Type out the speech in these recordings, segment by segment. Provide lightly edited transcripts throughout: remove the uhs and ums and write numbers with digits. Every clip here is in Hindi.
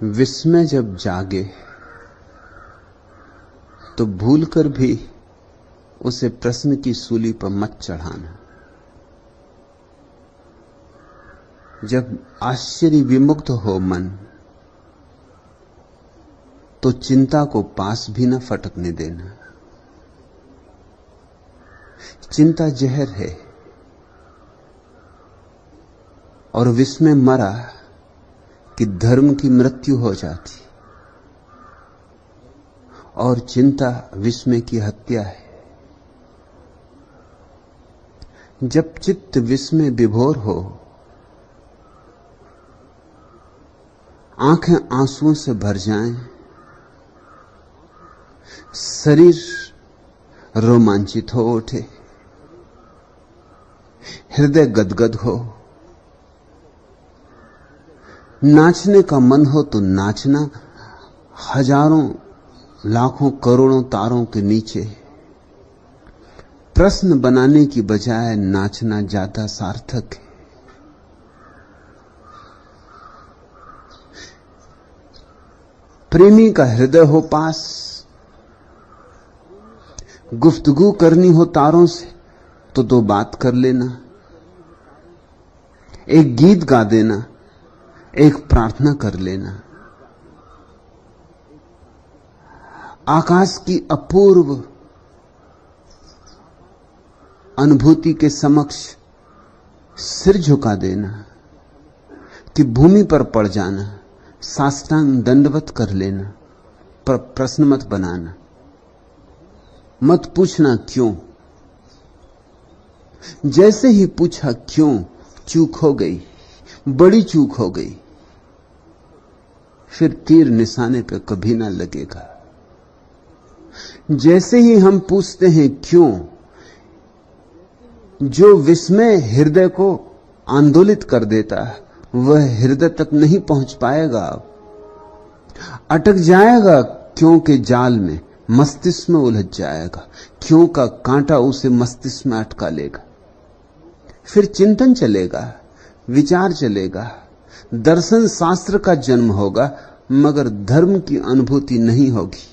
विस्मय जब जागे तो भूलकर भी उसे प्रश्न की सूली पर मत चढ़ाना। जब आश्चर्य विमुक्त हो मन तो चिंता को पास भी न फटकने देना। चिंता जहर है और विस्मय मरा कि धर्म की मृत्यु हो जाती और चिंता विस्मय की हत्या है। जब चित्त विस्मय विभोर हो, आंखें आंसुओं से भर जाएं, शरीर रोमांचित हो उठे, हृदय गदगद हो, नाचने का मन हो तो नाचना हजारों लाखों करोड़ों तारों के नीचे। प्रश्न बनाने की बजाय नाचना ज्यादा सार्थक है। प्रेमी का हृदय हो पास, गुफ्तगू करनी हो तारों से तो दो बात कर लेना, एक गीत गा देना, एक प्रार्थना कर लेना। आकाश की अपूर्व अनुभूति के समक्ष सिर झुका देना कि भूमि पर पड़ जाना, साष्टांग दंडवत कर लेना, पर प्रश्न मत बनाना, मत पूछना क्यों। जैसे ही पूछा क्यों, चूक हो गई, बड़ी चूक हो गई, फिर तीर निशाने पे कभी ना लगेगा। जैसे ही हम पूछते हैं क्यों, जो विस्मय हृदय को आंदोलित कर देता है वह हृदय तक नहीं पहुंच पाएगा, अटक जाएगा क्यों के जाल में, मस्तिष्क में उलझ जाएगा, क्यों का कांटा उसे मस्तिष्क में अटका लेगा। फिर चिंतन चलेगा, विचार चलेगा, दर्शन शास्त्र का जन्म होगा, मगर धर्म की अनुभूति नहीं होगी।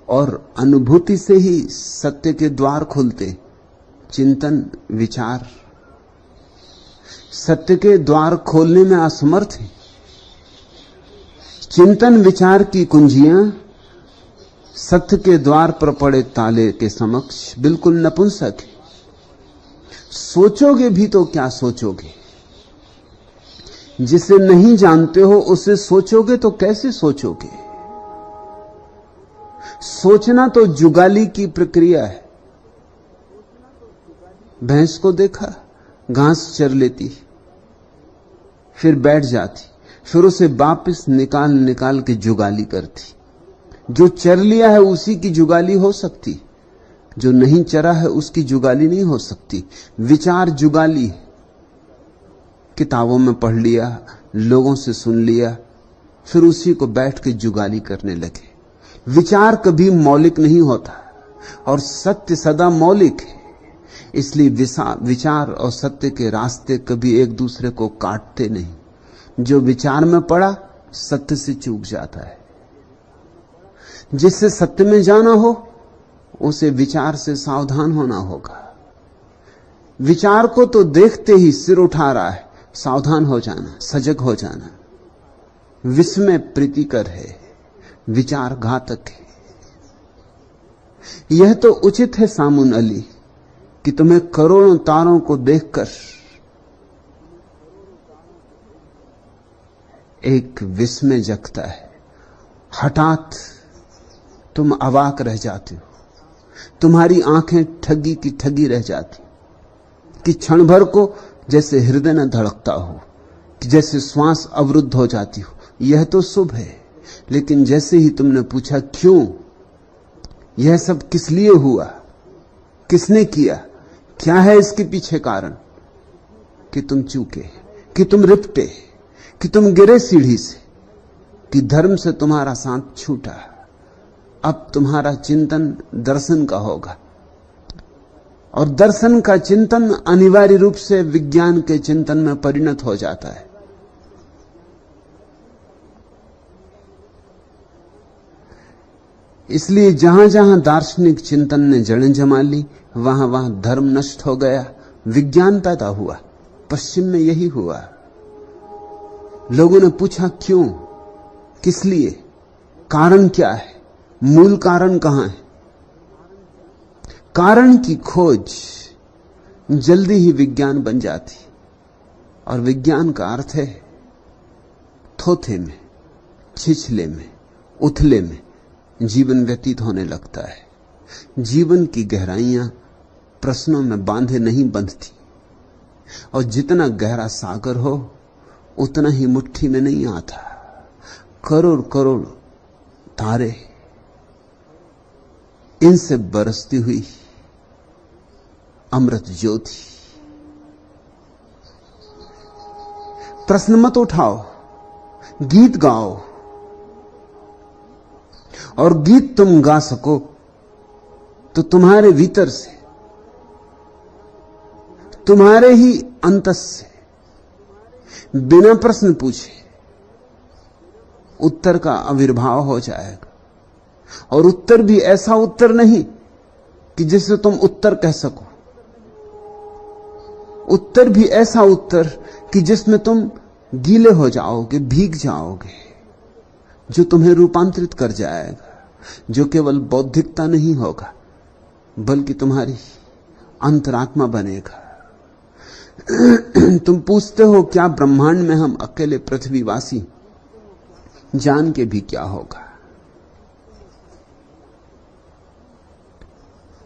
और अनुभूति से ही सत्य के द्वार खुलते। चिंतन विचार सत्य के द्वार खोलने में असमर्थ है। चिंतन विचार की कुंजियां सत्य के द्वार पर पड़े ताले के समक्ष बिल्कुल नपुंसक है। सोचोगे भी तो क्या सोचोगे? जिसे नहीं जानते हो उसे सोचोगे तो कैसे सोचोगे? सोचना तो जुगाली की प्रक्रिया है। भैंस को देखा, घास चर लेती, फिर बैठ जाती, फिर उसे वापस निकाल निकाल के जुगाली करती। जो चर लिया है उसी की जुगाली हो सकती, जो नहीं चरा है उसकी जुगाली नहीं हो सकती। विचार जुगाली है। किताबों में पढ़ लिया, लोगों से सुन लिया, फिर उसी को बैठ के जुगाली करने लगे। विचार कभी मौलिक नहीं होता और सत्य सदा मौलिक है। इसलिए विचार और सत्य के रास्ते कभी एक दूसरे को काटते नहीं। जो विचार में पड़ा सत्य से चूक जाता है। जिससे सत्य में जाना हो उसे विचार से सावधान होना होगा। विचार को तो देखते ही सिर उठा रहा है, सावधान हो जाना, सजग हो जाना। विस्मय प्रीतिकर है, विचार घातक है। यह तो उचित है सामुन अली कि तुम्हें करोड़ों तारों को देखकर एक विस्मय जगता है। हठात तुम अवाक रह जाते हो, तुम्हारी आंखें ठगी की ठगी रह जाती कि क्षण भर को जैसे हृदय न धड़कता हो, कि जैसे श्वास अवरुद्ध हो जाती हो। यह तो शुभ है, लेकिन जैसे ही तुमने पूछा क्यों, यह सब किस लिए हुआ, किसने किया, क्या है इसके पीछे कारण, कि तुम चूके, कि तुम रिपटे, कि तुम गिरे सीढ़ी से, कि धर्म से तुम्हारा साथ छूटा। अब तुम्हारा चिंतन दर्शन का होगा, और दर्शन का चिंतन अनिवार्य रूप से विज्ञान के चिंतन में परिणत हो जाता है। इसलिए जहां जहां दार्शनिक चिंतन ने जड़ें जमा ली, वहां वहां धर्म नष्ट हो गया, विज्ञान पैदा हुआ। पश्चिम में यही हुआ। लोगों ने पूछा क्यों, किस लिए, कारण क्या है, मूल कारण कहां है। कारण की खोज जल्दी ही विज्ञान बन जाती, और विज्ञान का अर्थ है थोथे में, छिछले में, उथले में जीवन व्यतीत होने लगता है। जीवन की गहराइयां प्रश्नों में बांधे नहीं बंधती, और जितना गहरा सागर हो उतना ही मुट्ठी में नहीं आता। करोड़ करोड़ तारे, इनसे बरसती हुई अमृत ज्योति। प्रश्न मत उठाओ, गीत गाओ, और गीत तुम गा सको तो तुम्हारे भीतर से, तुम्हारे ही अंतस से, बिना प्रश्न पूछे उत्तर का आविर्भाव हो जाएगा। और उत्तर भी ऐसा उत्तर नहीं कि जिसे तुम उत्तर कह सको, उत्तर भी ऐसा उत्तर कि जिसमें तुम गीले हो जाओगे, भीग जाओगे, जो तुम्हें रूपांतरित कर जाएगा, जो केवल बौद्धिकता नहीं होगा बल्कि तुम्हारी अंतरात्मा बनेगा। तुम पूछते हो क्या ब्रह्मांड में हम अकेले पृथ्वीवासी, जान के भी क्या होगा।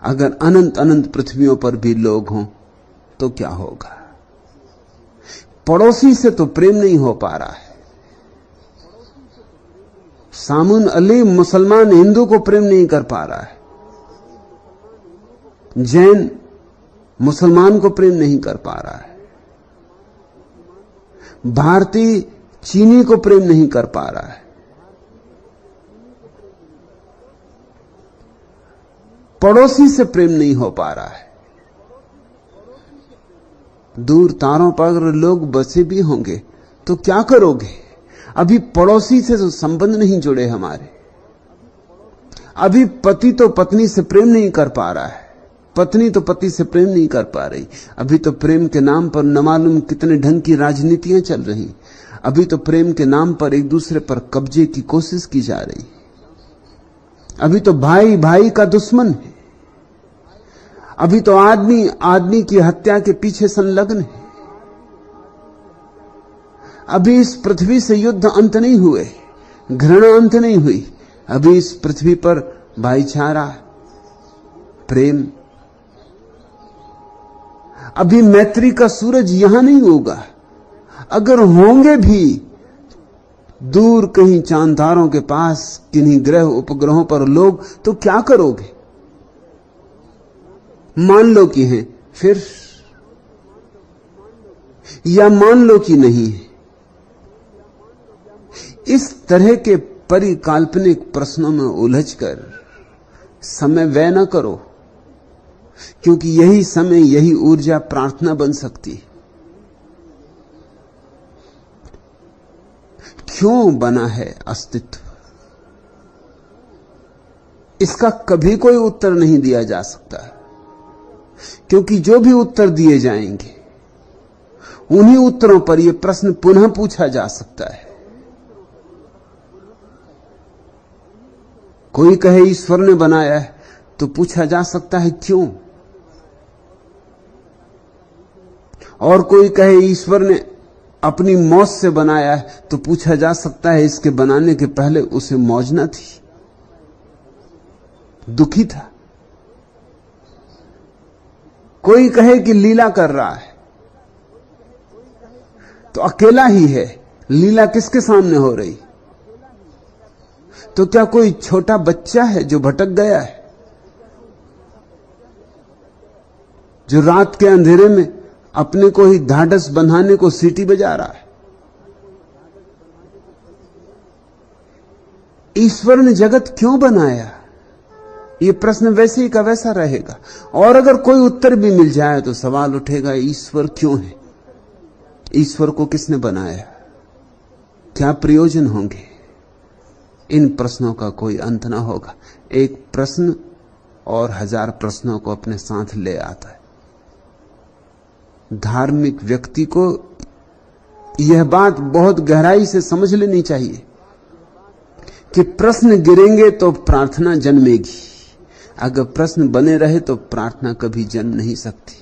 अगर अनंत अनंत पृथ्वियों पर भी लोग हों तो क्या होगा। पड़ोसी से तो प्रेम नहीं हो पा रहा है। सामुन अली मुसलमान हिंदू को प्रेम नहीं कर पा रहा है, जैन मुसलमान को प्रेम नहीं कर पा रहा है, भारतीय चीनी को प्रेम नहीं कर पा रहा है, पड़ोसी से प्रेम नहीं हो पा रहा है। दूर तारों पर लोग बसे भी होंगे तो क्या करोगे। अभी पड़ोसी से तो संबंध नहीं जुड़े हमारे। अभी पति तो पत्नी से प्रेम नहीं कर पा रहा है, पत्नी तो पति से प्रेम नहीं कर पा रही। अभी तो प्रेम के नाम पर न मालूम कितने ढंग की राजनीतियां चल रही। अभी तो प्रेम के नाम पर एक दूसरे पर कब्जे की कोशिश की जा रही। अभी तो भाई भाई का दुश्मन है। अभी तो आदमी आदमी की हत्या के पीछे संलग्न है। अभी इस पृथ्वी से युद्ध अंत नहीं हुए, घृणा अंत नहीं हुई। अभी इस पृथ्वी पर भाईचारा, प्रेम, अभी मैत्री का सूरज यहां नहीं होगा। अगर होंगे भी दूर कहीं चांद तारों के पास, किन्हीं ग्रह उपग्रहों पर लोग, तो क्या करोगे। मान लो कि हैं फिर, या मान लो कि नहीं है। इस तरह के परिकाल्पनिक प्रश्नों में उलझकर समय व्यय न करो, क्योंकि यही समय, यही ऊर्जा प्रार्थना बन सकती है। क्यों बना है अस्तित्व, इसका कभी कोई उत्तर नहीं दिया जा सकता, क्योंकि जो भी उत्तर दिए जाएंगे उन्हीं उत्तरों पर यह प्रश्न पुनः पूछा जा सकता है। कोई कहे ईश्वर ने बनाया है तो पूछा जा सकता है क्यों, और कोई कहे ईश्वर ने अपनी मौत से बनाया है तो पूछा जा सकता है इसके बनाने के पहले उसे मौज न थी, दुखी था। कोई कहे कि लीला कर रहा है तो अकेला ही है, लीला किसके सामने हो रही। तो क्या कोई छोटा बच्चा है जो भटक गया है, जो रात के अंधेरे में अपने को ही ढाढ़स बंधाने को सीटी बजा रहा है। ईश्वर ने जगत क्यों बनाया, यह प्रश्न वैसे ही का वैसा रहेगा। और अगर कोई उत्तर भी मिल जाए तो सवाल उठेगा ईश्वर क्यों है, ईश्वर को किसने बनाया, क्या प्रयोजन होंगे। इन प्रश्नों का कोई अंत ना होगा। एक प्रश्न और 1000 प्रश्नों को अपने साथ ले आता है। धार्मिक व्यक्ति को यह बात बहुत गहराई से समझ लेनी चाहिए कि प्रश्न गिरेंगे तो प्रार्थना जन्मेगी, अगर प्रश्न बने रहे तो प्रार्थना कभी जन्म नहीं सकती।